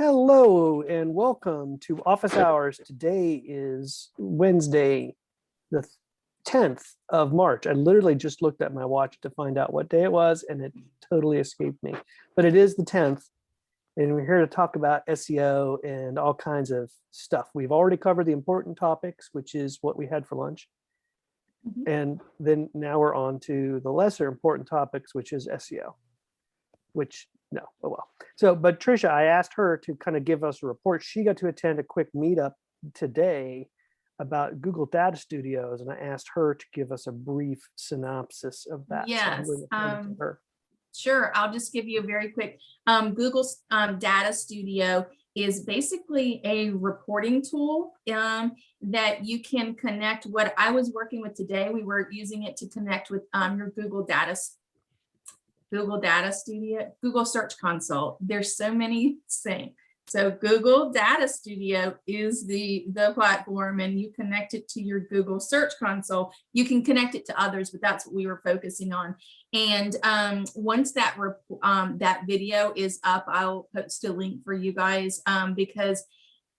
Hello and welcome to Office Hours. Today is Wednesday, the 10th of March. I literally just looked at my watch to find out what day it was, and it totally escaped me. But it is the 10th, and we're here to talk about SEO and all kinds of stuff. We've already covered the important topics, which is what we had for lunch. And then now we're on to the lesser important topics, which is SEO, which no, oh well. So, but Trisha, I asked her to kind of give us a report. She got to attend a quick meetup today about Google Data Studios, and I asked her to give us a brief synopsis of that. Yes, So to her. Sure. I'll just give you a very quick. Google's Data Studio is basically a reporting tool that you can connect. What I was working with today, we were using it to connect with your Google Data Studio, Google Search Console. There's so many things. So Google Data Studio is the platform, and you connect it to your Google Search Console. You can connect it to others, but that's what we were focusing on. And once that video is up, I'll post a link for you guys because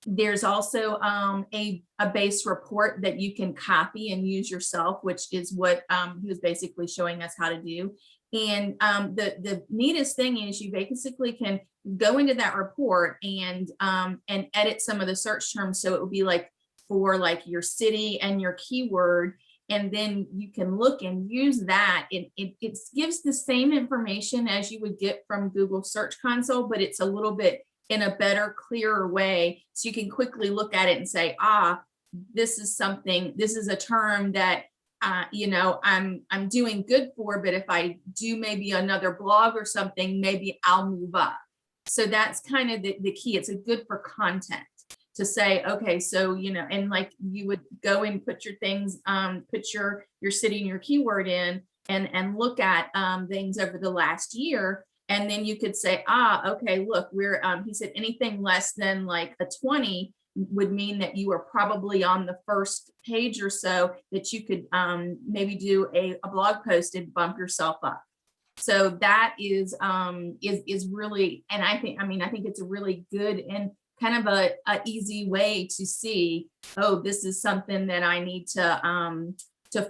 there's also a base report that you can copy and use yourself, which is what he was basically showing us how to do. And the neatest thing is you basically can go into that report and edit some of the search terms. So it would be like for like your city and your keyword. And then you can look and use that. It gives the same information as you would get from Google Search Console, but it's a little bit in a better, clearer way. So you can quickly look at it and say, this is a term that I'm doing good for, but if I do maybe another blog or something, maybe I'll move up. So that's kind of the key. It's a good for content to say, okay, so, and like you would go and put your things, put your city and your keyword in and look at things over the last year. And then you could say, okay, look, he said anything less than like a 20 would mean that you are probably on the first page or so, that you could maybe do a blog post and bump yourself up. So that is really, and I think it's a really good and kind of a easy way to see, this is something that I need to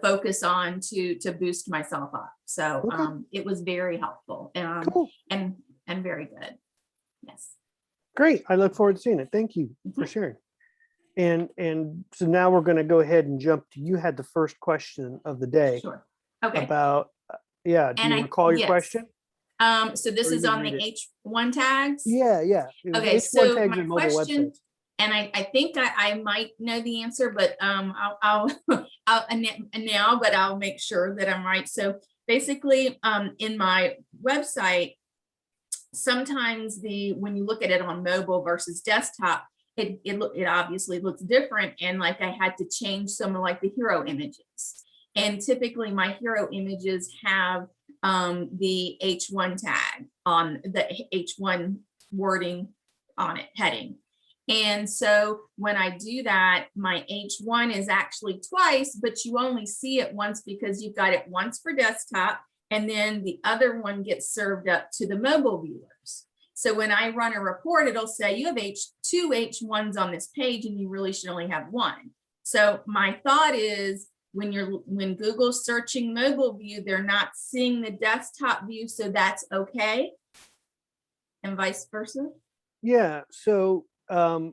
focus on to boost myself up. So Okay. It was very helpful Cool. and very good. Yes. Great. I look forward to seeing it. Thank you for sharing. And so now we're going to go ahead and jump to, you had the first question of the day. Sure. Okay. About, do you recall your question? So this is on the H1 tags. Yeah. Okay. H1 So tags my and mobile question, websites. and I think I might know the answer, but I'll now, but I'll make sure that I'm right. So basically, in my website, sometimes when you look at it on mobile versus desktop, it obviously looks different. And like I had to change some of like the hero images. And typically my hero images have the H1 tag on the H1 wording on it, heading. And so when I do that, my H1 is actually twice, but you only see it once because you've got it once for desktop, and then the other one gets served up to the mobile viewers. So when I run a report, it'll say you have two H1s on this page and you really should only have one. So my thought is when Google's searching mobile view, they're not seeing the desktop view, so that's okay. And vice versa. Yeah. So I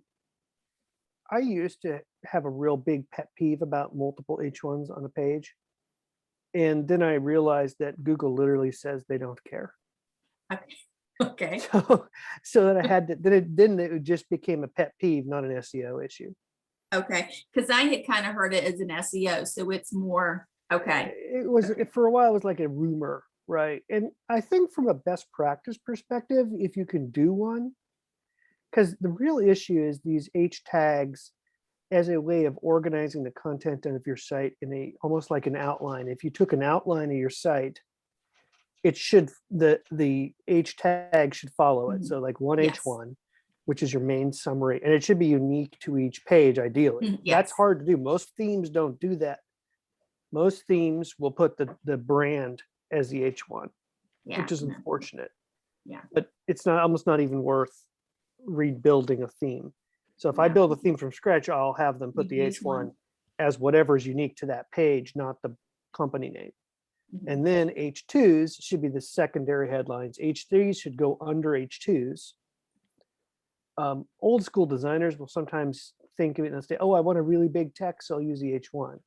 used to have a real big pet peeve about multiple H1s on a page. And then I realized that Google literally says they don't care. Okay. So that I had to, then it just became a pet peeve, not an SEO issue. Okay. Because I had kind of heard it as an SEO. So it's more, okay. It was, for a while, it was like a rumor, right? And I think from a best practice perspective, if you can do one, because the real issue is these H tags as a way of organizing the content of your site in almost like an outline. If you took an outline of your site, it should, the H tag should follow it. So like one H1, which is your main summary, and it should be unique to each page, ideally. That's hard to do. Most themes don't do that. Most themes will put the brand as the H1, which is unfortunate. Yeah. But it's almost not even worth rebuilding a theme. So if I Yeah. build a theme from scratch, I'll have them put the Use H1 one. as whatever is unique to that page, not the company name. Mhm. And then H2s should be the secondary headlines. H3s should go under H2s. Old school designers will sometimes think of it and say, oh, I want a really big text, so I'll use the H1.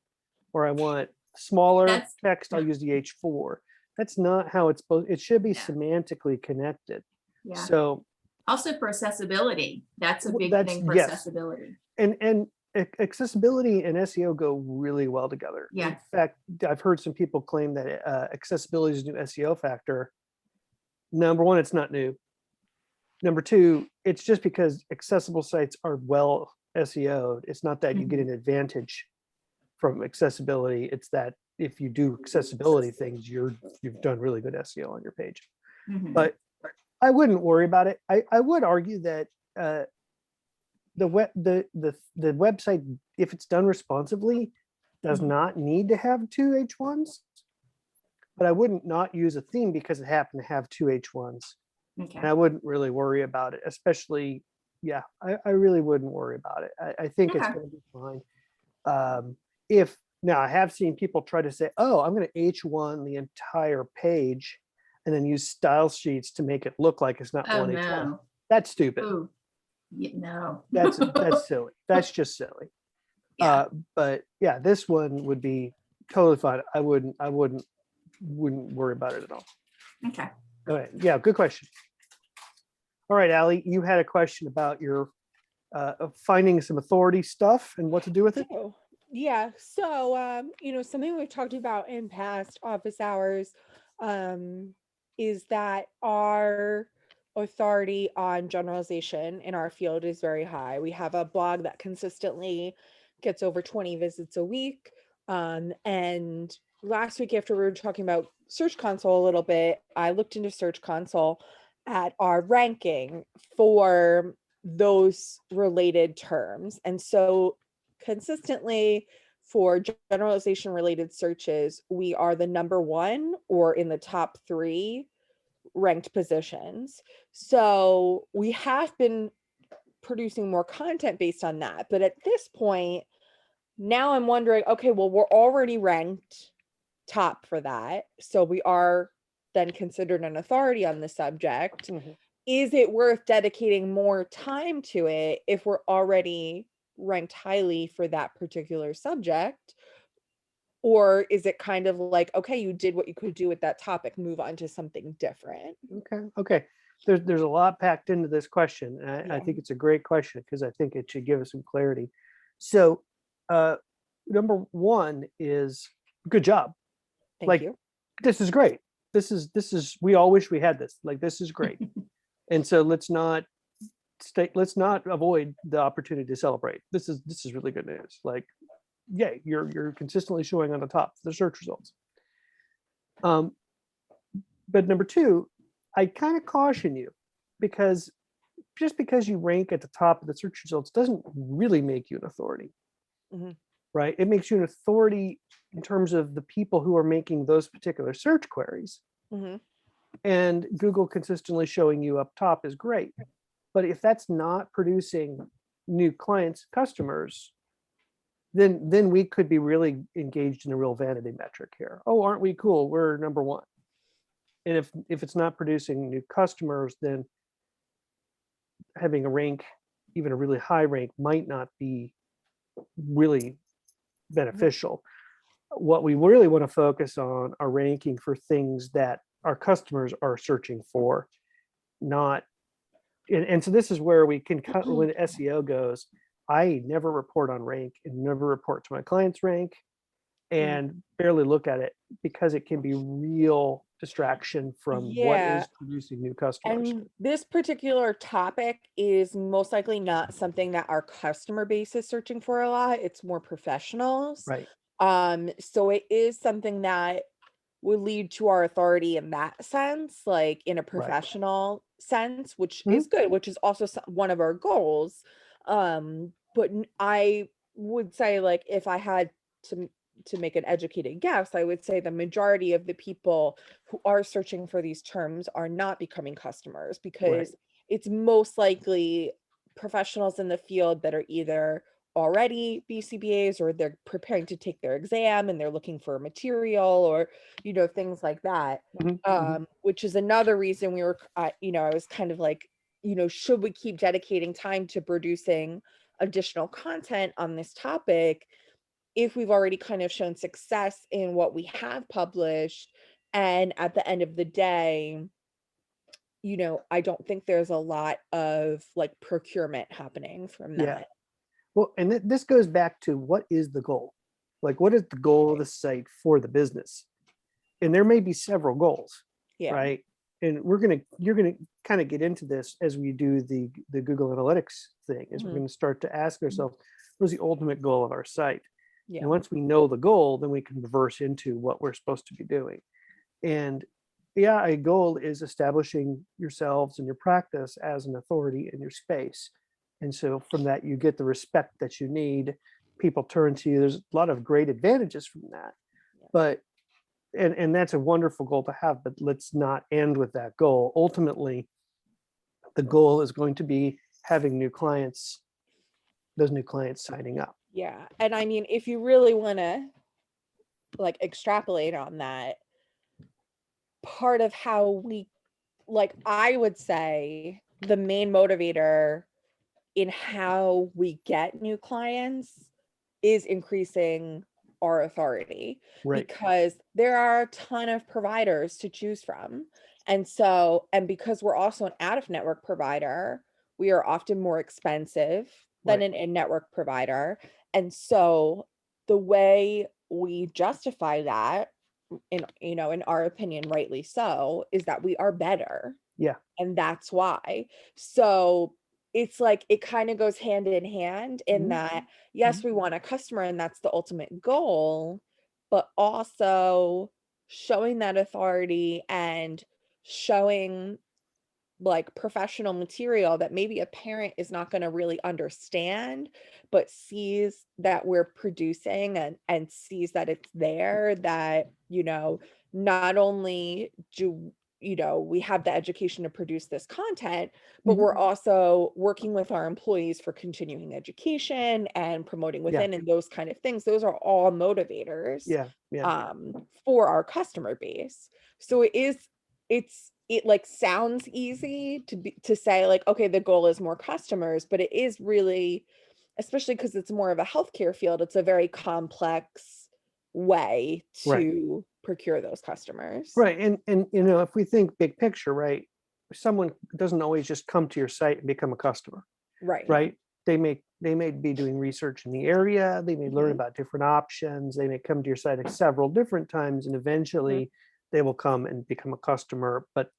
Or I want smaller That's- text, I'll use the H4. That's not how it's supposed, it should be Yeah. semantically connected. Yeah. So Also for accessibility. That's a big that's, thing for yes. accessibility. And accessibility and SEO go really well together. In Yes. fact, I've heard some people claim that accessibility is a new SEO factor. Number one, it's not new. Number two, it's just because accessible sites are well SEO'd. It's not that you get an advantage from accessibility. It's that if you do accessibility things, you've done really good SEO on your page. Mhm. But I wouldn't worry about it. I would argue that the website, if it's done responsively, does not need to have two H1s. But I wouldn't not use a theme because it happened to have two H1s. Okay. And I wouldn't really worry about it, especially, yeah, I really wouldn't worry about it. I think it's Okay. going to be fine. If now I have seen people try to say, oh, I'm going to H1 the entire page and then use style sheets to make it look like it's not Oh, one H1. no. That's stupid. Ooh. Yeah, no. That's silly. That's just silly. Yeah. But yeah, this one would be totally fine. I wouldn't worry about it at all. Okay. All right. Yeah, good question. All right, Allie, you had a question about your finding some authority stuff and what to do with it. Oh, yeah. So, something we've talked about in past office hours is that our authority on generalization in our field is very high. We have a blog that consistently gets over 20 visits a week. And last week, after we were talking about Search Console a little bit, I looked into Search Console at our ranking for those related terms. And so consistently for generalization related searches, we are the number one or in the top 3 ranked positions. So we have been producing more content based on that. But at this point, now I'm wondering, okay, well, we're already ranked top for that. So we are then considered an authority on the subject. Mhm. Is it worth dedicating more time to it if we're already ranked highly for that particular subject? Or is it kind of like, okay, you did what you could do with that topic, move on to something different? Okay. There's a lot packed into this question. And I Yeah. think it's a great question because I think it should give us some clarity. So, number one is good job. Thank Like, you. this is great. This is we all wish we had this. Like, this is great. And so let's not avoid the opportunity to celebrate. This is really good news. Like, yeah, you're consistently showing on the top of the search results. But number two, I kind of caution you because just because you rank at the top of the search results doesn't really make you an authority. Mhm. Right? It makes you an authority in terms of the people who are making those particular search queries. Mhm. And Google consistently showing you up top is great. But if that's not producing new clients, customers, then we could be really engaged in a real vanity metric here. Oh, aren't we cool? We're number one. And if it's not producing new customers, then having a rank, even a really high rank, might not be really beneficial. What we really want to focus on are ranking for things that our customers are searching for, not and so this is where we can cut when SEO goes. I never report on rank and never report to my clients rank and barely look at it because it can be real distraction from what Yeah. is producing new customers. And this particular topic is most likely not something that our customer base is searching for a lot. It's more professionals. Right. So it is something that would lead to our authority in that sense, like in a professional sense, which is good, which is also one of our goals. But I would say, like, if I had to make an educated guess, I would say the majority of the people who are searching for these terms are not becoming customers because it's most likely professionals in the field that are either already BCBAs or they're preparing to take their exam and they're looking for material or, things like that. Mhm, mhm. Which is another reason we were, I was kind of like, should we keep dedicating time to producing additional content on this topic if we've already kind of shown success in what we have published? And at the end of the day, I don't think there's a lot of like procurement happening from Yeah. that. Well, and this goes back to what is the goal? Like, what is the goal of the site for the business? And there may be several goals, Yeah. right? And you're gonna kind of get into this as we do the Google Analytics thing, is we're Mhm. going to start to ask ourselves, what's the ultimate goal of our site? Yeah. And once we know the goal, then we can reverse into what we're supposed to be doing. And yeah, a goal is establishing yourselves and your practice as an authority in your space. And so from that, you get the respect that you need. People turn to you. There's a lot of great advantages from that. Yeah. But and that's a wonderful goal to have, but let's not end with that goal. Ultimately, the goal is going to be having new clients, those new clients signing up. Yeah. And I mean, if you really want to like extrapolate on that, part of how we, like, I would say the main motivator in how we get new clients is increasing our authority, Right. because there are a ton of providers to choose from. And because we're also an out of network provider, we are often more expensive than Right. an in-network provider. And so the way we justify that, in our opinion, rightly so, is that we are better. Yeah. And that's why. So it's like it kind of goes hand in hand in Mhm. that, yes, we want a customer and that's the ultimate goal, but also showing that authority and showing like professional material that maybe a parent is not going to really understand, but sees that we're producing and sees that it's there, that, not only do, we have the education to produce this content, but Mhm. we're also working with our employees for continuing education and promoting Yeah. within and those kind of things. Those are all motivators Yeah. Yeah. for our customer base. So it like sounds easy to say like, okay, the goal is more customers, but it is really, especially because it's more of a healthcare field, it's a very complex way Right. to procure those customers. Right. And if we think big picture, right, someone doesn't always just come to your site and become a customer, Right. right? They may be doing research in the area, they may learn Mhm. about different options, they may come to your site several different times, and eventually they will come and become a customer. But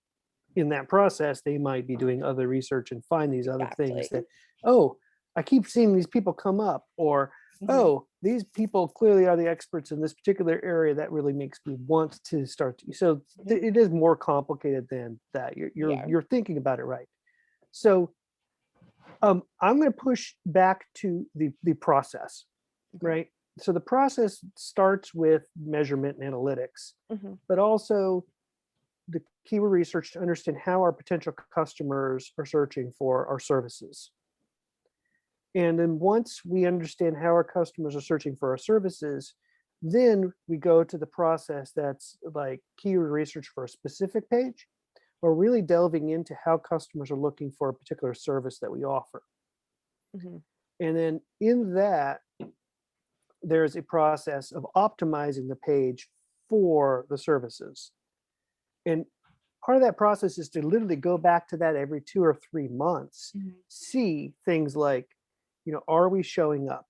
in that process, they might be doing other research and find these other things Exactly. that, oh, I keep seeing these people come up, or Mhm. oh, these people clearly are the experts in this particular area. That really makes me want to start to. So it is more complicated than that. Yeah. You're thinking about it right. So I'm going to push back to the process, Okay. right? So the process starts with measurement and analytics, Mhm. but also the keyword research to understand how our potential customers are searching for our services. And then once we understand how our customers are searching for our services, then we go to the process that's like keyword research for a specific page, or really delving into how customers are looking for a particular service that we offer. Mhm. And then in that, there's a process of optimizing the page for the services. And part of that process is to literally go back to that every 2 or 3 months, Mhm. see things like, are we showing up?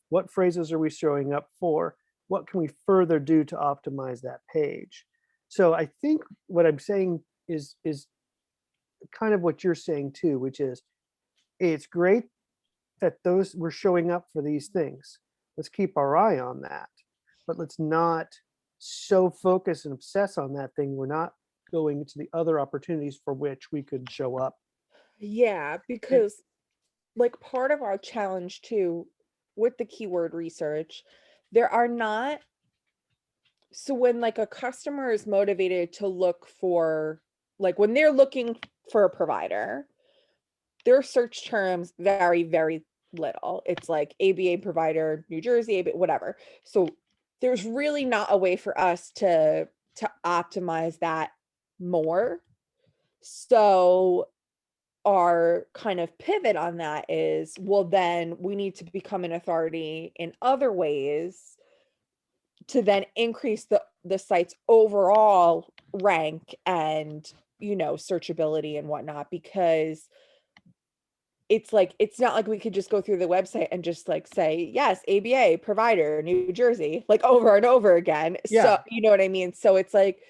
What phrases are we showing up for? What can we further do to optimize that page? So I think what I'm saying is kind of what you're saying too, which is it's great that those we're showing up for these things. Let's keep our eye on that, but let's not so focus and obsess on that thing. We're not going to the other opportunities for which we could show up. Yeah, And because like part of our challenge too with the keyword research, there are not, so when like a customer is motivated to look for, like when they're looking for a provider, their search terms vary very little. It's like ABA provider, New Jersey, ABA, whatever. So there's really not a way for us to optimize that more. So our kind of pivot on that is, well, then we need to become an authority in other ways to then increase the site's overall rank and, you know, searchability and whatnot, because it's like, it's not like we could just go through the website and just like say, yes, ABA provider, New Jersey, like over and over again. So, Yeah. you know what I mean? So it's like,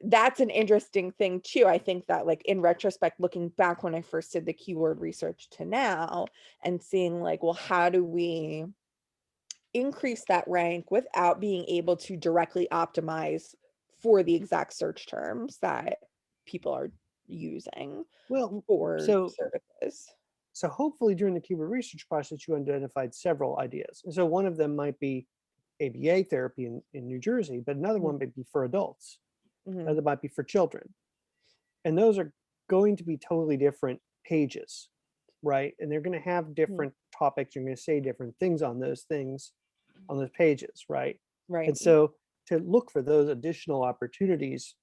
that's an interesting thing too. I think that, like, in retrospect, looking back when I first did the keyword research to now and seeing like, well, how do we increase that rank without being able to directly optimize for the exact search terms that people are using Well, for so services. so hopefully during the keyword research process, you identified several ideas. And so one of them might be ABA therapy in New Jersey, but another one might be for adults. Mhm. Another might be for children. And those are going to be totally different pages, right? And they're going to have different topics. You're going to say different things on those things, on those pages, right? Right. And so to look for those additional opportunities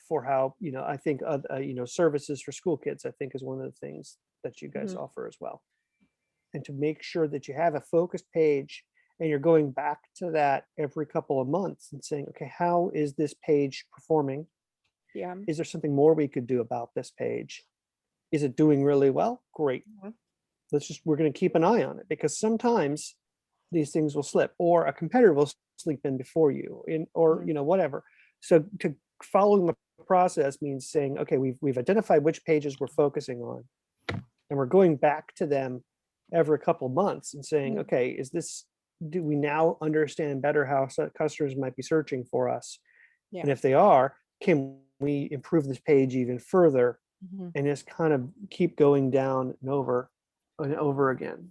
for how, you know, I think, you know, services for school kids, I think is one of the things that you guys offer as well. And to make sure that you have a focused page and you're going back to that every couple of months and saying, okay, how is this page performing? Yeah. Is there something more we could do about this page? Is it doing really well? Great. We're going to keep an eye on it, because sometimes these things will slip, or a competitor will sleep in before you, or you know, whatever. So to following the process means saying, okay, we've identified which pages we're focusing on, and we're going back to them every couple months and saying, okay, do we now understand better how customers might be searching for us? Yeah. And if they are, can we improve this page even further, and just kind of keep going down and over again?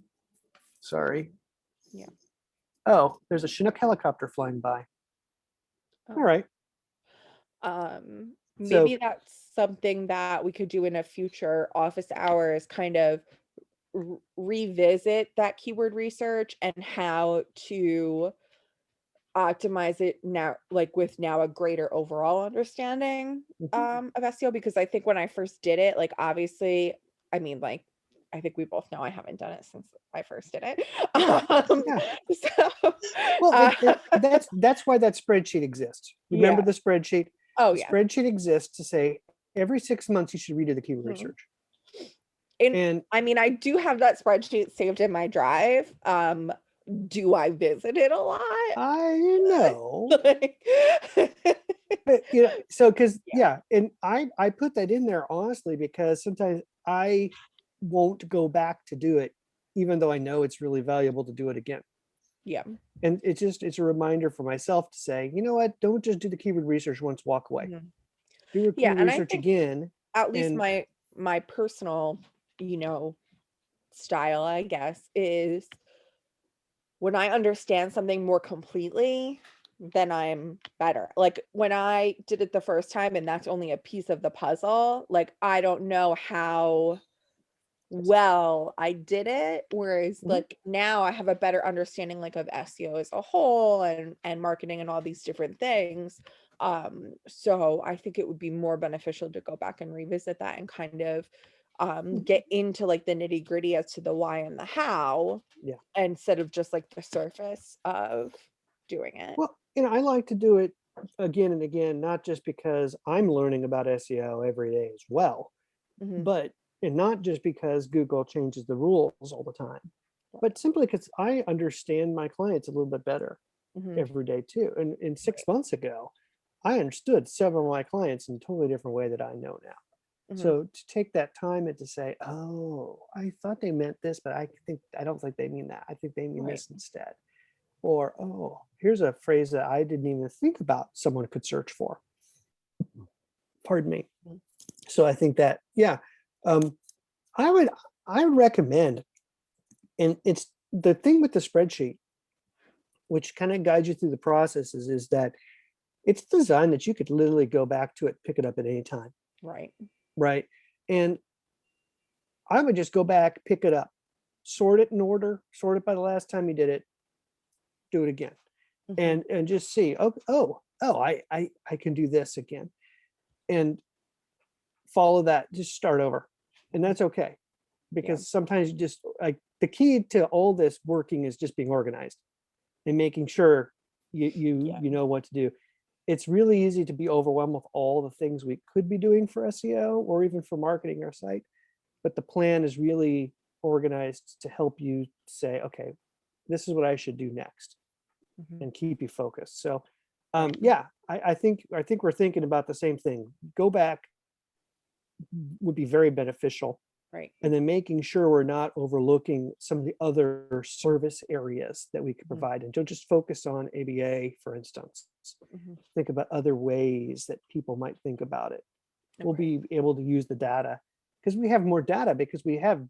Sorry. Yeah. Oh, there's a Chinook helicopter flying by. All right. Maybe So that's something that we could do in a future office hours, kind of revisit that keyword research and how to optimize it now, like with now a greater overall understanding of SEO. Because I think when I first did it, like, obviously, I mean, like, I think we both know I haven't done it since I first did it. yeah. So Well, that's why that spreadsheet exists. Remember yeah. the spreadsheet? Oh The yeah. spreadsheet exists to say every 6 months you should redo the keyword research. And I mean, I do have that spreadsheet saved in my drive. Do I visit it a lot? I know. Like, But you know, so because and I put that in there honestly because sometimes I won't go back to do it, even though I know it's really valuable to do it again. yeah. And it's a reminder for myself to say, you know what, don't just do the keyword research once, walk away. Do your Yeah, keyword and I research think again. at least And my personal, you know, style, I guess, is when I understand something more completely, then I'm better. Like when I did it the first time and that's only a piece of the puzzle, like I don't know how well I did it. Whereas like now I have a better understanding like of SEO as a whole and marketing and all these different things. So I think it would be more beneficial to go back and revisit that and kind of get into like the nitty-gritty as to the why and the how, instead of just like the surface of doing it. well, you know, I like to do it again and again, not just because I'm learning about SEO every day as well, but and not just because Google changes the rules all the time, but simply because I understand my clients a little bit better every day too. And 6 months ago, I understood several of my clients in a totally different way that I know now. So to take that time and to say, oh, I thought they meant this, but I don't think they mean that. I think they mean this instead. Or, oh, here's a phrase that I didn't even think about someone could search for. Pardon me. So I think that, I would recommend, and it's the thing with the spreadsheet, which kind of guides you through the processes, is that it's designed that you could literally go back to it, pick it up at any time. Right. Right. And I would just go back, pick it up, sort it in order, sort it by the last time you did it, do it again, Mhm. and just see, I can do this again, and follow that, just start over, and that's okay, because sometimes you just like the key to all this working is just being organized and making sure you know what to do. It's really easy to be overwhelmed with all the things we could be doing for SEO or even for marketing our site, but the plan is really organized to help you say, okay, this is what I should do next, Mhm. and keep you focused. So Right. yeah, I think we're thinking about the same thing. Go back would be very beneficial, Right. and then making sure we're not overlooking some of the other service areas that we could Mhm. provide, and don't just focus on ABA, for instance. Mhm. Think about other ways that people might think about it. We'll Okay. be able to use the data because we have more data, because we have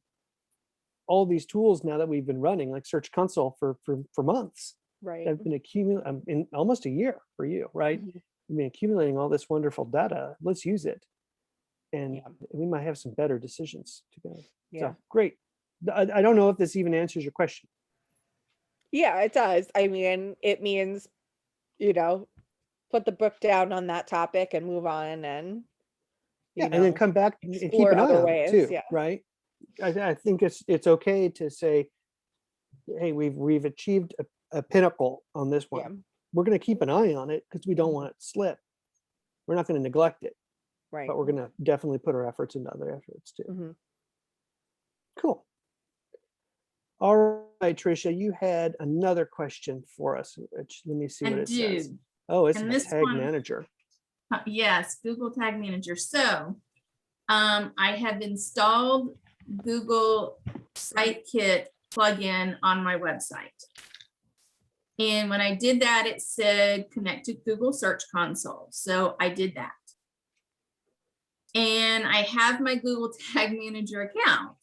all these tools now that we've been running, like Search Console for months. Right. I've been accumulating in almost a year for you, right? Mhm. We've been accumulating all this wonderful data. Let's use it, and Yeah. we might have some better decisions to go. Yeah. So great. I don't know if this even answers your question. Yeah, it does. I mean, it means, you know, put the book down on that topic and move on and, Yeah, you and then know, come back and keep explore an eye other on it ways. too, Yeah. right? I think it's okay to say, hey, we've achieved a pinnacle on this Yeah. one. We're going to keep an eye on it because we don't Mhm. want it to slip. We're not going to neglect it, Right. but we're going to definitely put our efforts into other efforts too. Mhm. Cool. All right, Tricia, you had another question for us. Let me see what I it says. do. Oh, it's And a this tag one, manager. yes, Google Tag Manager. So I have installed Google Sitekit plugin on my website. And when I did that, it said connect to Google Search Console. So I did that. And I have my Google Tag Manager account.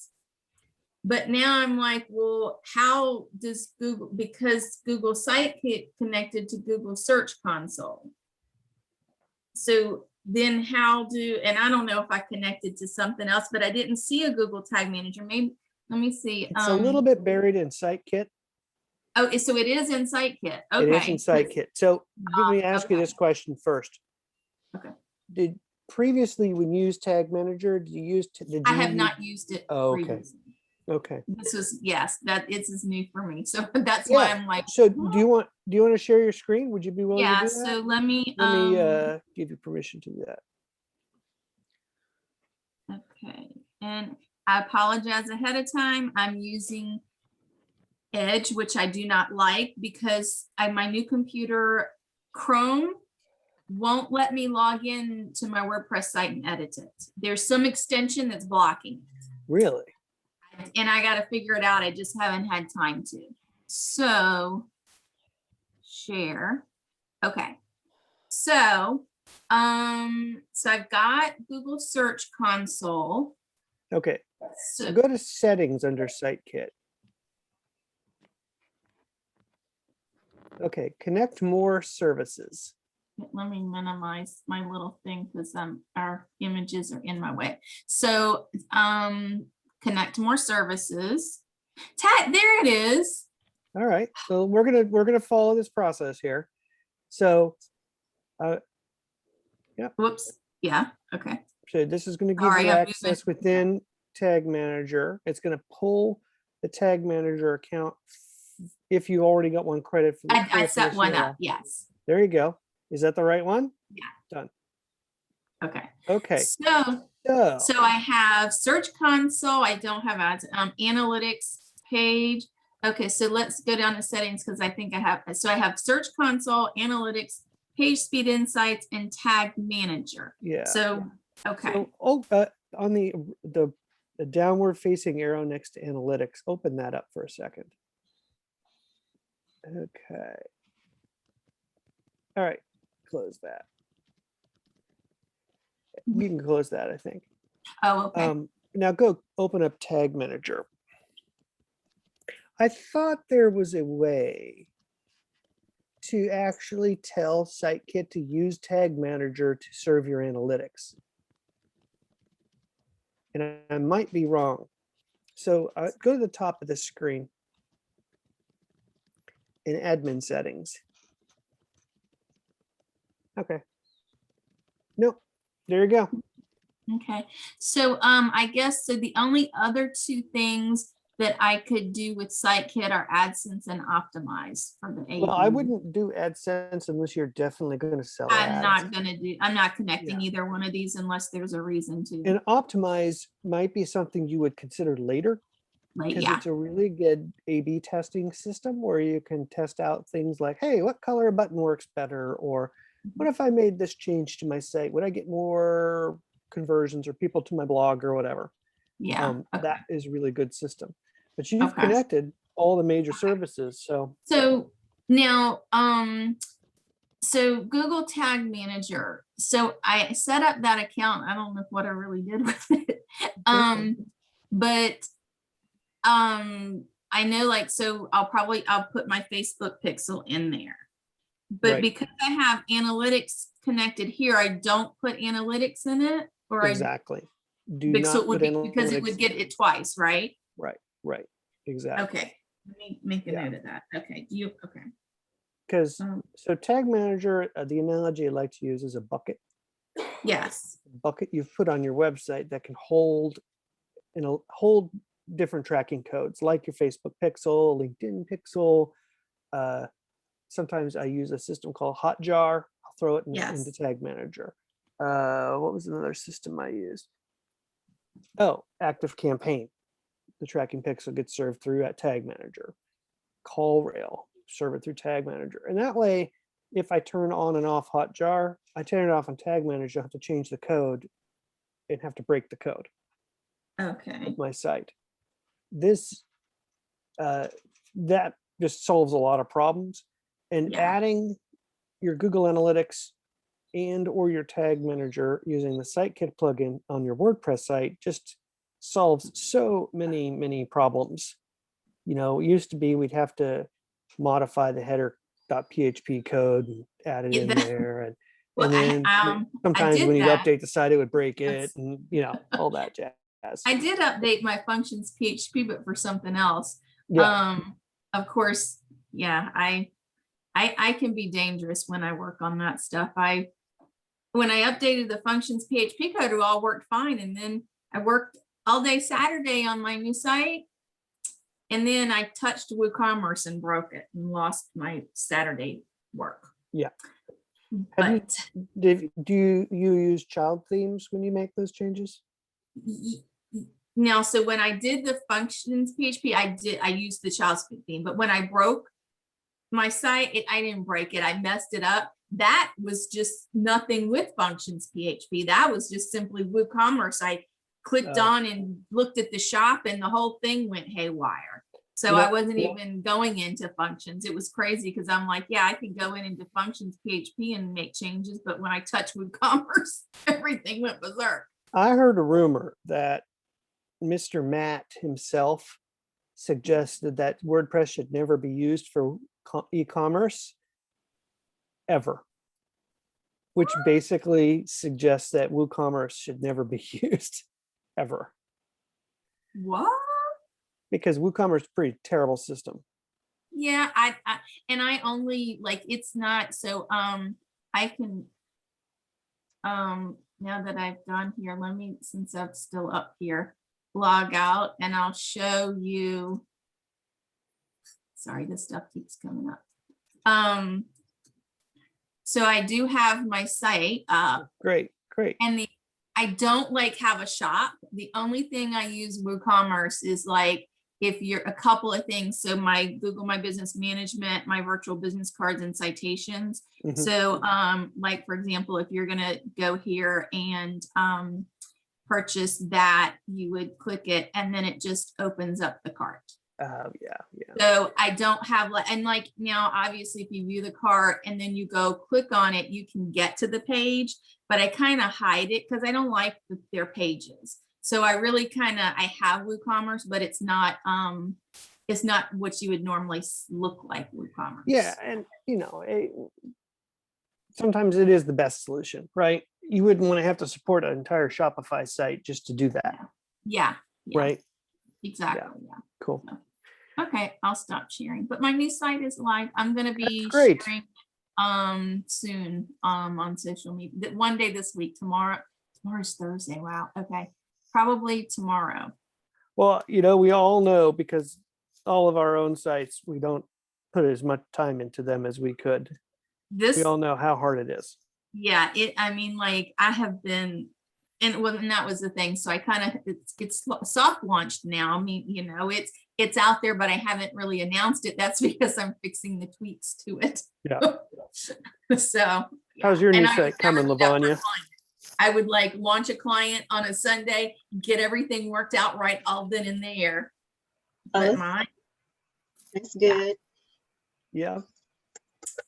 But now I'm like, well, how does Google, because Google Sitekit connected to Google Search Console. So then how do, and I don't know if I connected to something else, but I didn't see a Google Tag Manager. Maybe, let me see. It's a little bit buried in Sitekit. Oh, so it is in Sitekit. It is in Okay. Sitekit. So let me ask you Okay. this question first. Okay. Did previously when you used Tag Manager, did you I have not used it Oh, okay. previously. Okay. This was, yes, that this is new for me. So that's why Yeah. I'm like, So do you want to share your screen? Would you be willing yeah, to do that? so let me Let me give you permission to do that. okay. And I apologize ahead of time. I'm using Edge, which I do not like because my new computer, Chrome, won't let me log in to my WordPress site and edit it. There's some extension that's blocking it. Really? And I got to figure it out. I just haven't had time to. So share. Okay. So I've got Google Search Console. Okay. So Go to settings under Sitekit. Okay. Connect more services. let me minimize my little thing because our images are in my way. So connect more services. There it is. All right. So we're gonna follow this process here. So Whoops. Yeah. Okay. so this is going to give Sorry, you I'm access within Tag Manager. It's going to pull the Tag Manager account if you already got one credit for the I set one up. Yes. There you go. Is that the right one? Yeah. Done. Okay. Okay. So I have Search Console. I don't have ads. Analytics page. Okay, so let's go down to settings because I think I have. So I have Search Console, Analytics, Page Speed Insights, and Tag Manager. Yeah. So okay. So, on the downward facing arrow next to Analytics, open that up for a second. Okay. All right. Close that. You can close that, I think. Oh, okay. Now go open up Tag Manager. I thought there was a way to actually tell Sitekit to use Tag Manager to serve your analytics. And I might be wrong. So go to the top of the screen in admin settings. Okay. Nope. There you go. Okay, so I guess so the only other two things that I could do with SiteKit are AdSense and Optimize for the AD. Well, I wouldn't do AdSense unless you're definitely going to sell ads. I'm not connecting either one of these unless there's a reason to. And Optimize might be something you would consider later, Like, because yeah, it's a really good A/B testing system where you can test out things like, hey, what color button works better? Or what if I made this change to my site? Would I get more conversions or people to my blog or whatever? yeah, okay. That is a really good system. But you've Okay. connected all the major services. So now, so Google Tag Manager. So I set up that account. I don't know what I really did with it. But I know, like, so I'll put my Facebook pixel in there. But Right. because I have analytics connected here, I don't put analytics in it, or Exactly. Do so not it would put be because it analytics. would get it twice, right? Right. Exactly. Okay, let me make a Yeah. note of that. Okay, okay. Because so Tag Manager, the analogy I like to use is a bucket. Yes. Bucket you've put on your website that can hold different tracking codes, like your Facebook pixel, LinkedIn pixel. Sometimes I use a system called Hotjar. I'll throw it into Tag Manager. What was another system I used? Oh, Active Campaign. The tracking pixel gets served through at Tag Manager. CallRail, serve it through Tag Manager. And that way, if I turn on and off Hotjar, I turn it off on Tag Manager, I have to change the code and have to break the code Okay. of my site. This, that just solves a lot of problems. And adding your Google Analytics and or your Tag Manager using the SiteKit plugin on your WordPress site just solves so many problems. You know, it used to be we'd have to modify the header.php code and add it in there, and Well, then I sometimes did when you'd that. update the site, it would break it, and all that jazz. I did update my functions PHP, but for something else. Yeah. Of course, yeah, I can be dangerous when I work on that stuff. When I updated the functions PHP code, it all worked fine. And then I worked all day Saturday on my new site. And then I touched WooCommerce and broke it and lost my Saturday work. Yeah. But do you use child themes when you make those changes? Now, so when I did the functions PHP, I used the child theme, but when I broke my site, I didn't break it. I messed it up. That was just nothing with functions PHP. That was just simply WooCommerce. I clicked on and looked at the shop and the whole thing went haywire. So I wasn't even going into functions. It was crazy because I'm like, yeah, I can go into functions PHP and make changes. But when I touched WooCommerce, everything went berserk. I heard a rumor that Mr. Matt himself suggested that WordPress should never be used for e-commerce ever, which basically suggests that WooCommerce should never be used ever. What? Because WooCommerce is a pretty terrible system. Yeah, I only it's not so I can now that I've gone here, let me, since I'm still up here, log out and I'll show you. Sorry, this stuff keeps coming up. So I do have my site up. Great. And I don't have a shop. The only thing I use WooCommerce is if you're a couple of things. So my Google My Business Management, my virtual business cards and citations. Mm-hmm. So for example, if you're gonna go here and purchase that, you would click it and then it just opens up the cart. Yeah. So I don't have now, obviously, if you view the cart and then you go click on it, you can get to the page, but I kind of hide it because I don't like their pages. So I really I have WooCommerce, but it's not what you would normally look like WooCommerce. Yeah, and sometimes it is the best solution, right? You wouldn't want to have to support an entire Shopify site just to do that. Yeah. Right. exactly, yeah. Cool. Okay, I'll stop sharing, but my new site is live. I'm gonna be great. sharing soon on social media. One day this week. Tomorrow's Thursday. Wow. Okay. Probably tomorrow. Well, we all know, because all of our own sites, we don't put as much time into them as we could. This, We all know how hard it is. yeah, I mean, like, I have been, and that was the thing. So I kind of, it's soft launched now. I mean, it's out there, but I haven't really announced it. That's because I'm fixing the tweaks to it. Yeah. So How's yeah. your new And I site would coming, never do that for a Lavanya? client. I would like launch a client on a Sunday, get everything worked out right, all then and there. But mine, It's good. Yeah.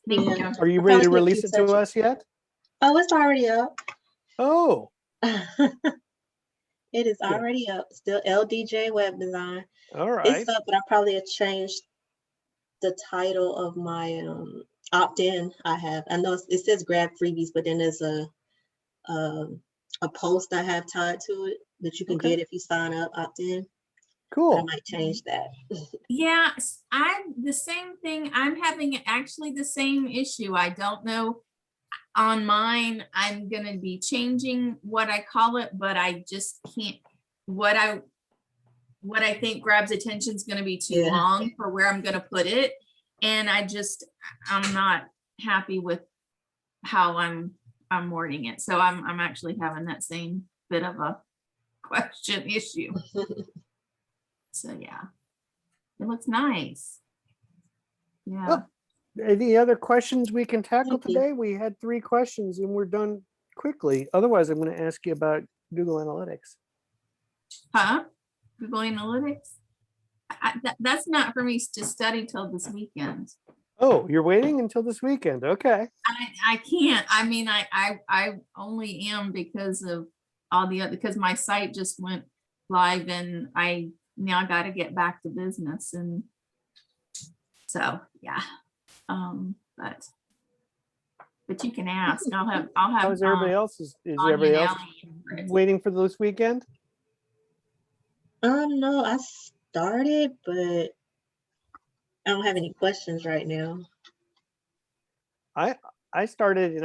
thank Yeah. you. Are you I ready to probably release keep it to touching. us yet? Oh, it's already up. Oh, It is Good. already up. Still LDJ Web Design. all right. It's up, but I probably have changed the title of my opt-in. I know it says grab freebies, but then there's a post I have tied to it that you can Okay. get if you sign up opt-in. But I Cool. might change that. Yeah, I'm the same thing. I'm having actually the same issue. I don't know. On mine, I'm gonna be changing what I call it, but I just can't. What I think grabs attention is gonna be too Yeah. long for where I'm gonna put it. And I'm not happy with how I'm wording it. So I'm actually having that same bit of a question issue. So yeah, it looks nice. Yeah. Well, any other questions we can tackle Thank you. today? We had 3 questions and we're done quickly. Otherwise, I'm going to ask you about Google Analytics. Huh? Google Analytics? That's not for me to study till this weekend. Oh, you're waiting until this weekend. Okay. I can't. I mean, I only am because of all the other, because my site just went live and I now got to get back to business. And so, yeah. But you can ask. I'll have How is everybody else? Is Anya everybody and else Allie answer it. waiting for this weekend? No, I started, but I don't have any questions right now. I started and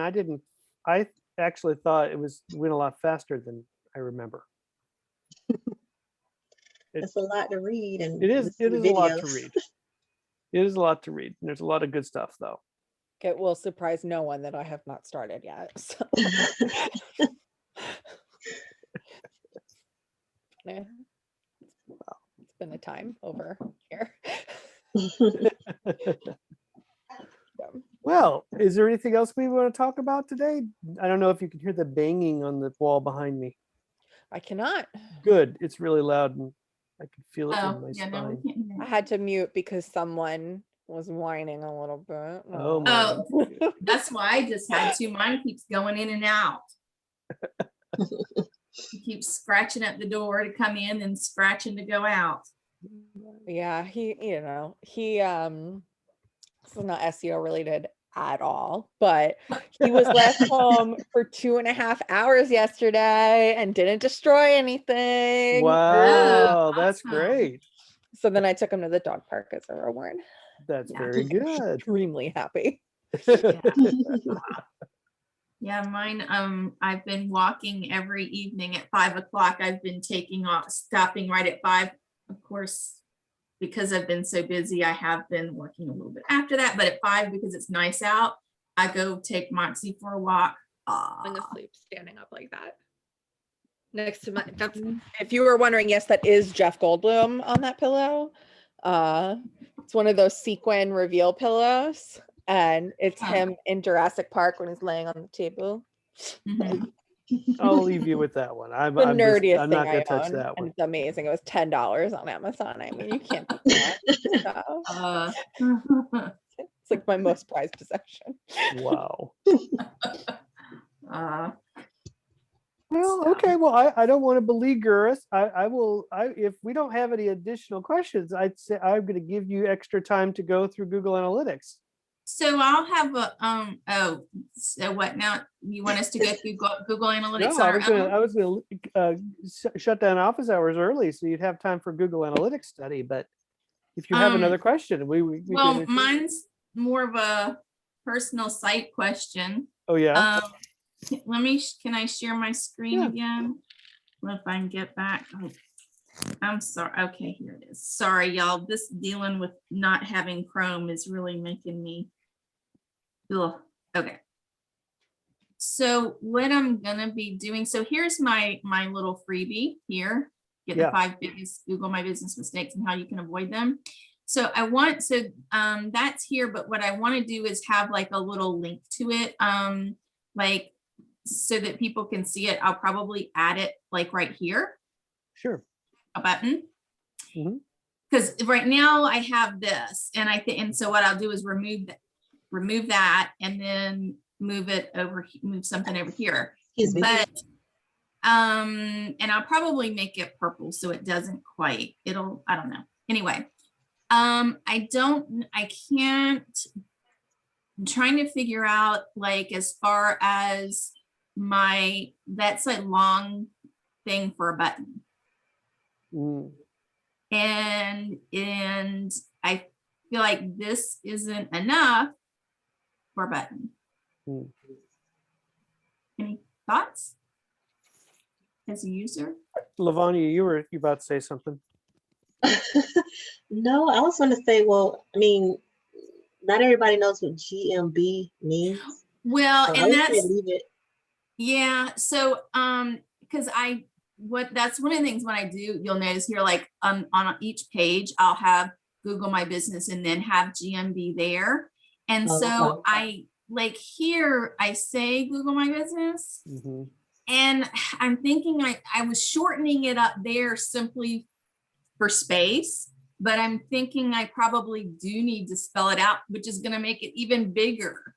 I actually thought it went a lot faster than I remember. It's a lot to read and It is listen to a lot to videos. read. It is a lot to read. There's a lot of good stuff though. It will surprise no one that I have not started yet. So. Yeah. It's been a time over here. Well, is there anything else we want to talk about today? I don't know if you can hear the banging on the wall behind me. I cannot. Good. It's really loud and I can feel it in Oh, my yeah, no, spine. we can't hear I it. had to mute because someone was whining a little bit. Oh my. Oh, that's why I just had to. Mine keeps going in and out. He keeps scratching at the door to come in and scratching to go out. Yeah, he this is not SEO related at all, but he was left home for 2.5 hours yesterday and didn't destroy anything. Wow, that's awesome. great. So then I took him to the dog park as a reward. That's Yeah. very good. Extremely happy. Yeah, mine, I've been walking every evening at 5 o'clock. I've been taking off, stopping right at 5. Of course, because I've been so busy, I have been working a little bit after that, but at 5, because it's nice out, I go take Moxie for a walk. Falling asleep standing up like that. Next to my, that's, if you were wondering, yes, that is Jeff Goldblum on that pillow. It's one of those sequin reveal pillows, and it's him in Jurassic Park when he's laying on the table. Mhm. I'll leave you with that one. I'm The just- nerdiest I'm thing not gonna I touch own, that and one. it's amazing. It was $10 on Amazon. I mean, you can't beat that. So, it's like my most prized possession. Wow. Uh, Well, So- okay. Well, I don't want to beleaguer us. I will. If we don't have any additional questions, I'd say I'm going to give you extra time to go through Google Analytics. So I'll have a, oh, so what now? You want us to go through Google Analytics No, on our own? I was gonna shut down office hours early so you'd have time for Google Analytics study, but if you have another question, we Well, can. mine's more of a personal site question. Oh, yeah. Let me, can I share my screen Yeah. again? Well, if I can get back. Oh, I'm sorry. Okay, here it is. Sorry, y'all. This dealing with not having Chrome is really making me. Ugh. Okay. So what I'm gonna be doing, so here's my little freebie here. Get the Yeah. 5 biggest Google My Business mistakes and how you can avoid them. So I want, so that's here, but what I want to do is have like a little link to it, like so that people can see it. I'll probably add it like right here, Sure. a button. Mhm. Because right now I have this, and I think, and so what I'll do is remove that and then move it over, move something over here. Excuse me. But and I'll probably make it purple so it doesn't quite, it'll, I don't know. Anyway, I can't, I'm trying to figure out, like, as far as that's a long thing for a button. Mm. And I feel like this isn't enough for a button. Mm. Any thoughts as a user? Lavanya, you about to say something? No, I was going to say, well, I mean, not everybody knows what GMB means. Well, So I and would say that's, leave it. yeah. So, because that's one of the things when I do, you'll notice here, like on each page, I'll have Google My Business and then have GMB there. And Oh, so okay. I like here, I say Google My Business. Mm-hmm. And I'm thinking I was shortening it up there simply for space, but I'm thinking I probably do need to spell it out, which is going to make it even bigger.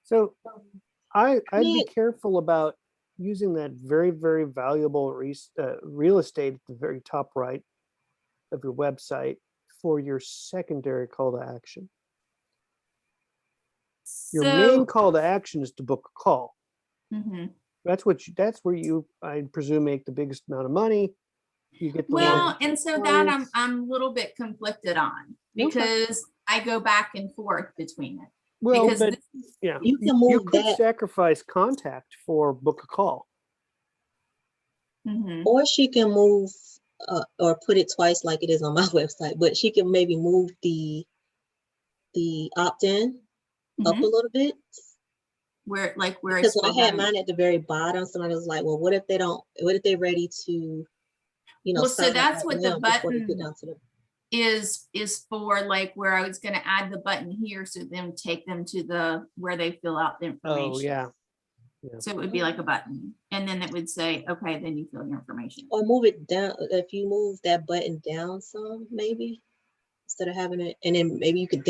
So I'd be Yeah. careful about using that very, very valuable real estate at the very top right of your website for your secondary call to action. Your main call to action is to book a call. Mhm. That's where you, I presume, make the biggest amount of money. You get the Well, longest and so that clients. I'm a little bit conflicted on Okay. because I go back and forth between it. Well, because but this, yeah, You can you move could that. sacrifice contact for book a call. mhm. Or she can move or put it twice like it is on my website, but she can maybe move the opt-in up a Mhm. little bit. where I Because when scroll I had down. mine at the very bottom, somebody was like, well, what if they're ready to, Well, so sign up that's right what the now before they get button down to the. is for, like where I was going to add the button here, so then take them to where they fill out the information. Oh, yeah. So it would be like a button, and then it would say, okay, then you fill your information. Or move it down. If you move that button down some, maybe instead of having it, and then maybe you can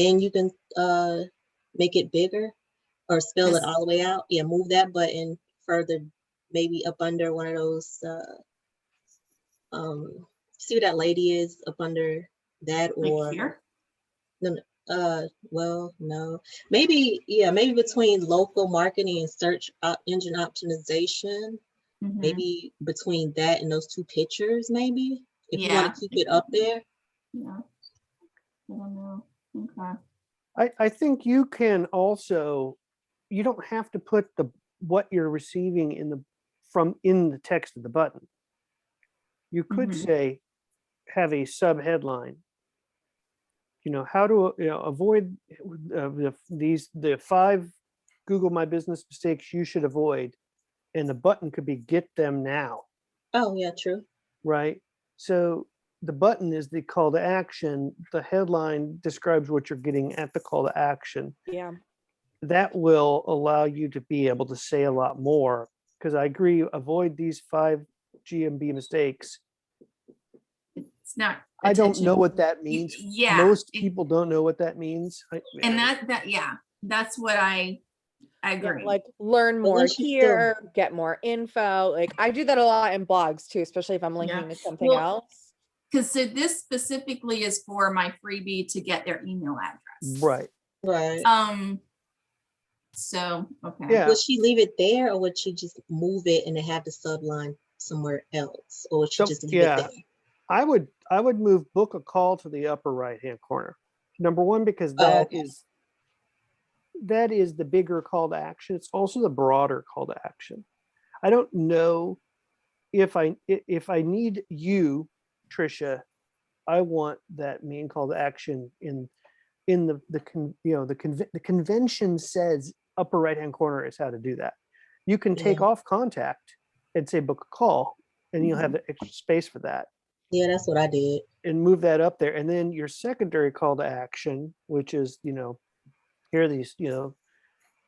make it bigger or spell it all the way out. Yeah, move that button further, maybe up under one of those. See what that lady is up under that, or Like here? no, well, no, maybe between local marketing and search engine optimization. Mhm. Maybe between that and those two pictures, maybe if you want Yeah. to keep it up there. Yeah. I don't know. Okay. I think you can also, you don't have to put what you're receiving in the text of the button. You could Mhm. say, have a sub headline. How to avoid the 5 Google My Business mistakes you should avoid, and the button could be get them now, Oh yeah, true. right? So the button is the call to action. The headline describes what you're getting at the call to action. Yeah. That will allow you to be able to say a lot more, because I agree, avoid these 5 GMB mistakes. It's not. I don't attention. know what that means. Yeah. Most people don't know what that means. And yeah, that's what I agree. Yeah, like learn But more once you here, get more info. Like I do that a lot in blogs too, especially if I'm linking to something Well, else. because so this specifically is for my freebie to get their email address. Right. Right. So, okay. Yeah. Would she leave it there, or would she just move it and then have the subline somewhere else, or would she So, just leave yeah. it there? I would move book a call to the upper right-hand corner. Number one, because Oh, that okay. is the bigger call to action. It's also the broader call to action. I don't know if I need you, Trisha, I want that main call to action in the convention says upper right-hand corner is how to do that. You can take Yeah. off contact and say book a call, and you'll have the extra space for that. Yeah, that's what I did. And move that up there. And then your secondary call to action, which is, here are these,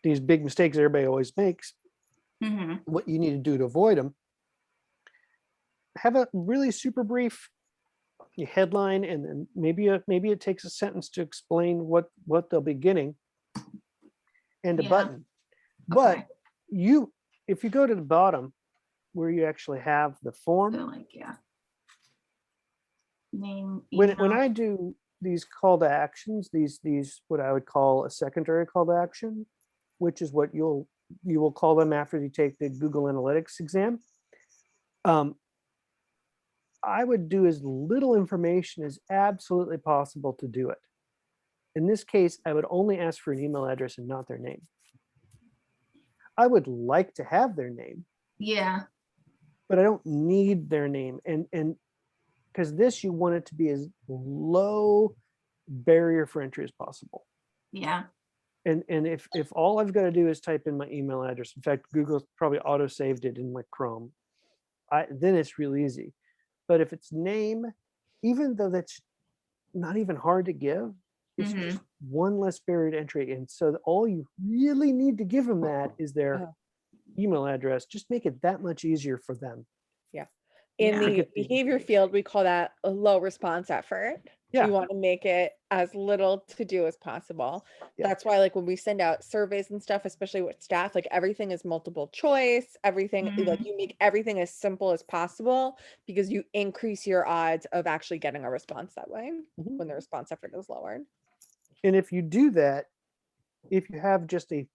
these big mistakes everybody always makes, Mhm. what you need to do to avoid them. Have a really super brief headline, and then maybe it takes a sentence to explain what they'll be getting, and a Yeah. button. But Okay. if you go to the bottom where you actually have the form, So like, yeah. Name, when email. I do these call to actions, these what I would call a secondary call to action, which is what you will call them after you take the Google Analytics exam. I would do as little information as absolutely possible to do it. In this case, I would only ask for an email address and not their name. I would like to have their name, Yeah. but I don't need their name. And because this, you want it to be as low barrier for entry as possible. Yeah. And if all I've got to do is type in my email address, in fact, Google's probably auto saved it in my Chrome, then it's real easy. But if it's name, even though that's not even hard to give, it's just one less barrier to entry. And so all you really need to give them that is their email address. Just make it that much easier for them. Yeah. In Yeah. the behavior field, we call that a low response effort. Yeah. We want to make it as little to do as possible. Yeah. That's why, like, when we send out surveys and stuff, especially with staff, like everything is multiple choice, everything, like you make everything as simple as possible, because you increase your odds of actually getting a response that way when the response effort is lowered. And if you do that, if you have just a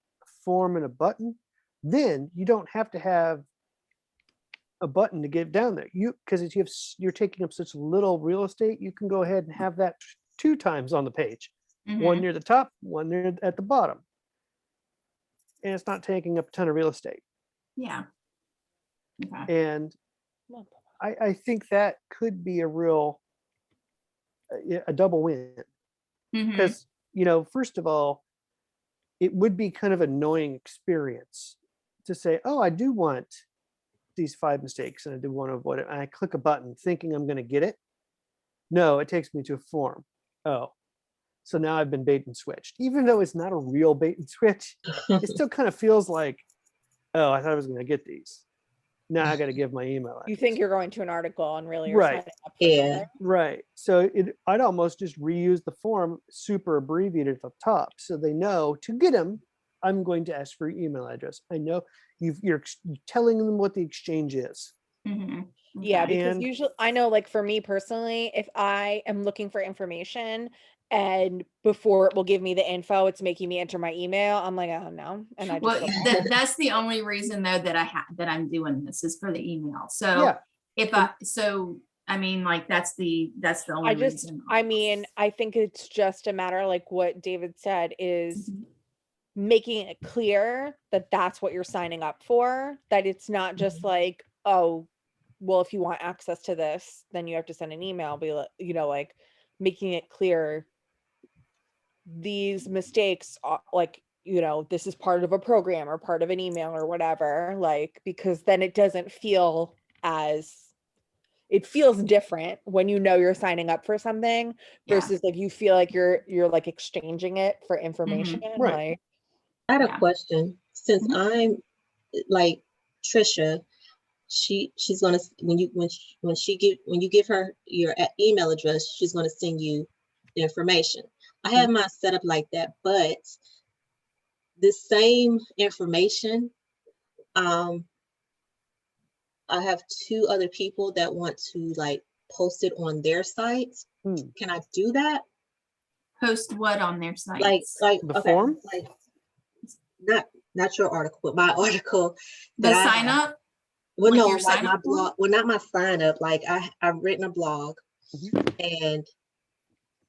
form and a button, then you don't have to have a button to get down there. Because you're taking up such little real estate, you can go ahead and have that 2 times on the page, one near the top, one near at the bottom, and it's not taking up a ton of real estate. Yeah. Okay. And I think that could be a real a double win, because first of all, it would be kind of annoying experience to say, oh, I do want these 5 mistakes and I do want to avoid it, and I click a button thinking I'm going to get it. No, it takes me to a form. Oh, so now I've been bait and switched. Even though it's not a real bait and switch, it still kind of feels like, oh, I thought I was going to get these. Now I got to give my email address. You think you're going to an article and really you're Right. signing up for something. Right. So I'd almost just reuse the form super abbreviated at the top, so they know to get them, I'm going to ask for your email address. I know you're telling them what the exchange is. Yeah, because And usually I know, like, for me personally, if I am looking for information and before it will give me the info, it's making me enter my email, I'm like, oh no. And I just Well, that's the only reason though that I'm doing this is for the email. So yeah. I mean, like that's the only reason. I mean, I think it's just a matter, like what David said, is making it clear that that's what you're signing up for, that it's not just like, oh, well, if you want access to this, then you have to send an email, be like, like making it clear these mistakes are like, this is part of a program or part of an email or whatever, like, because then it doesn't feel it feels different when you're signing up for something versus like you feel like you're like exchanging it for information. Right. Like, I had a question. Since I'm like Trisha, she's gonna when you give her your email address, she's gonna send you the information. I have mine set up like that, but the same information, I have 2 other people that want to like posted on their sites. Hmm. Can I do that? Post what on their site? Like The okay, form? like not your article, but my article The that I sign have. up? Well, Like no, your like sign my up form? blog. Well, not my sign up. Like I've written a blog, and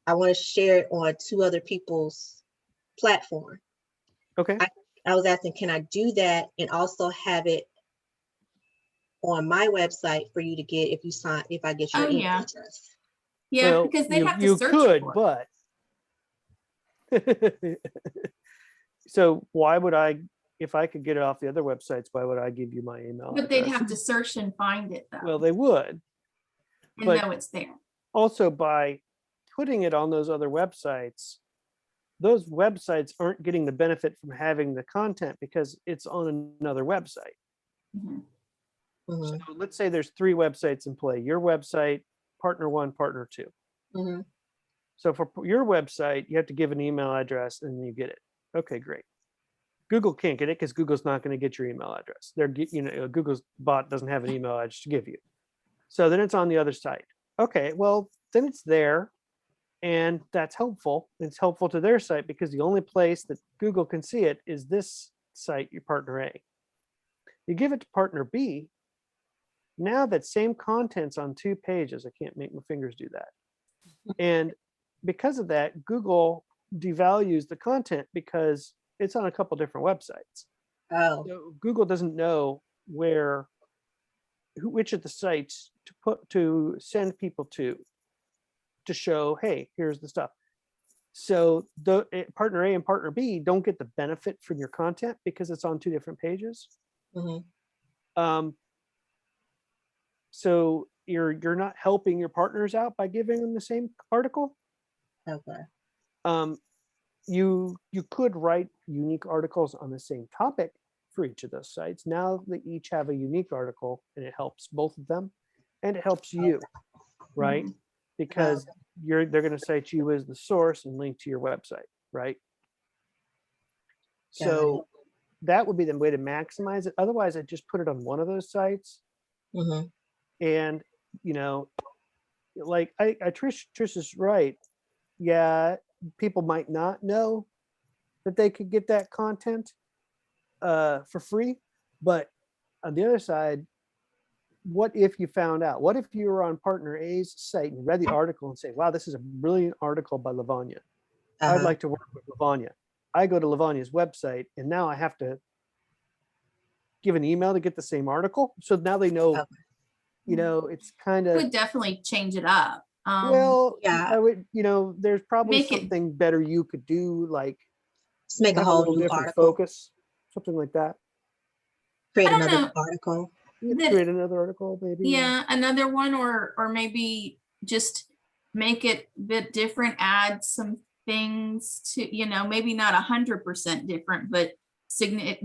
I want to share it on 2 other people's platform. Okay. I was asking, can I do that and also have it on my website for you to get if I get your Oh, email yeah. address? Yeah, Well, because they have to you search could, for it. but so why would I, if I could get it off the other websites, why would I give you my email But they'd address? have to search and find it Well, though, they would. and but- know it's there. Also, by putting it on those other websites, those websites aren't getting the benefit from having the content because it's on another website. Mhm. Mhm, So let's say there's 3 websites in play, your website, partner 1, partner 2. mhm. So for your website, you have to give an email address and you get it. Okay, great. Google can't get it because Google's not going to get your email address. Google's bot doesn't have an email address to give you. So then it's on the other site. Okay, well, then it's there. And that's helpful. It's helpful to their site because the only place that Google can see it is this site, your partner A. You give it to partner B. Now that same content's on 2 pages. I can't make my fingers do that. And because of that, Google devalues the content because it's on a couple different websites. Oh, So Google doesn't know which of the sites to send people to show, hey, here's the stuff. So partner A and partner B don't get the benefit from your content because it's on 2 different pages. mhm. So you're not helping your partners out by giving them the same article. Okay. You could write unique articles on the same topic for each of those sites. Now they each have a unique article and it helps both of them and it helps you, right? Mhm. Because they're going to cite you as the source and link to your website, right? Got So that would be the way to maximize it. Otherwise, I just put it on one of those sites. Mhm. And like Trish is right. Yeah, people might not know that they could get that content for free, but on the other side, what if you found out? What if you were on partner A's site and read the article and say, wow, this is a brilliant article by Lavanya. I'd Uh-huh. like to work with Lavanya. I go to Lavanya's website and now I have to give an email to get the same article. So now they know, Okay. it's kind of, Would definitely change it up. well, Yeah. I would, there's probably Make it- something better you could do, like Just make a have whole little new different article. focus, something like that. Create I don't another know. article. Create another article, maybe. Yeah, another one, or maybe just make it a bit different, add some things to, maybe not 100% different, but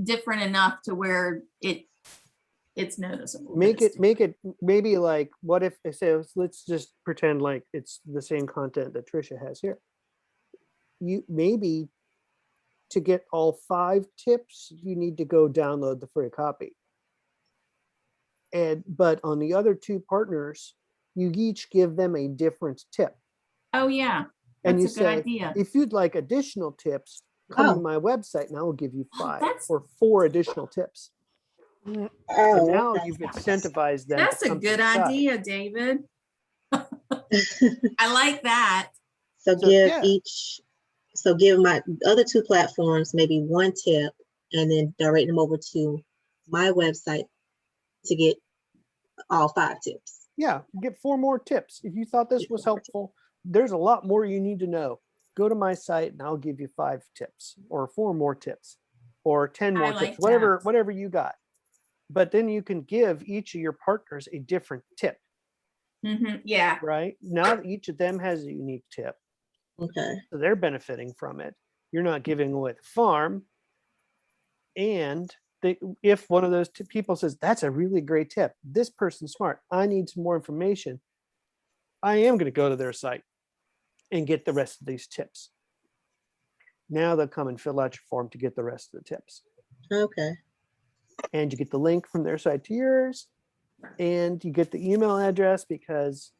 different enough to where it's noticeable. that Make it's it maybe like, what if I say, let's just pretend like it's the same content that Trisha has here. You maybe to get all 5 tips, you need to go download the free copy. But on the other 2 partners, you each give them a different tip. Oh, yeah, And that's you a good say, idea. if you'd like additional tips, come to Oh. my website and I will give you 5 that's- or 4 additional tips. And Oh, now okay. you've incentivized them. That's to a come to good your site. idea, David. I like that. So So, give yeah. give my other 2 platforms maybe 1 tip and then direct them over to my website to get all 5 tips. Yeah, get 4 more tips. If you thought this Get was 4 more tips. helpful, there's a lot more you need to know. Go to my site and I'll give you 5 tips or 4 more tips or 10 more like tips, that. whatever you got. But then you can give each of your partners a different tip, Yeah. right? Now that each of them has a unique tip, Okay. so they're benefiting from it. You're not giving away the farm. And if one of those people says, that's a really great tip, this person's smart, I need some more information, I am going to go to their site and get the rest of these tips. Now they'll come and fill out your form to get the rest of the tips. Okay. And you get the link from their site to yours. And you get the email address because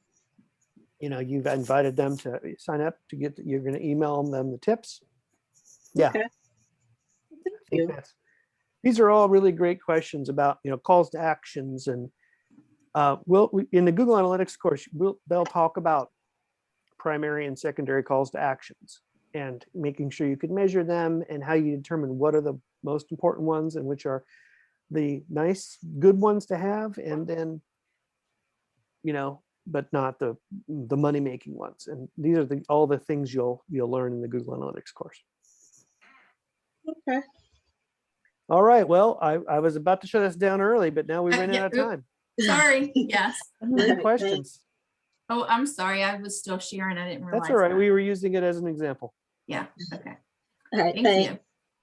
you've invited them to sign up to get, you're going to email them the tips. Yeah. Okay. I think you. these are all really great questions about, calls to actions. And in the Google Analytics course, they'll talk about primary and secondary calls to actions and making sure you can measure them and how you determine what are the most important ones and which are the nice, good ones to have. And then, but not the money-making ones. And these are all the things you'll learn in the Google Analytics course. Okay. All right. Well, I was about to shut us down early, but now we ran Yeah, out of time. Sorry, yes. Any Right, questions? Oh, I'm sorry, I was still sharing, I didn't realize. That's all right. that. We were using it as an example. Yeah, okay, All right. thank Thanks. you.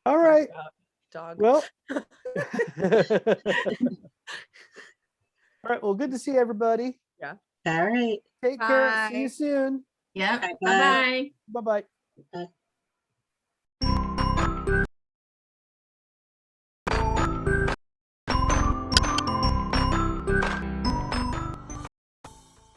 All right. Dog. Well. All right. Well, good to see everybody. All right. Take care. See you Bye. soon. Yep, Bye-bye. bye-bye. Bye-bye. Bye.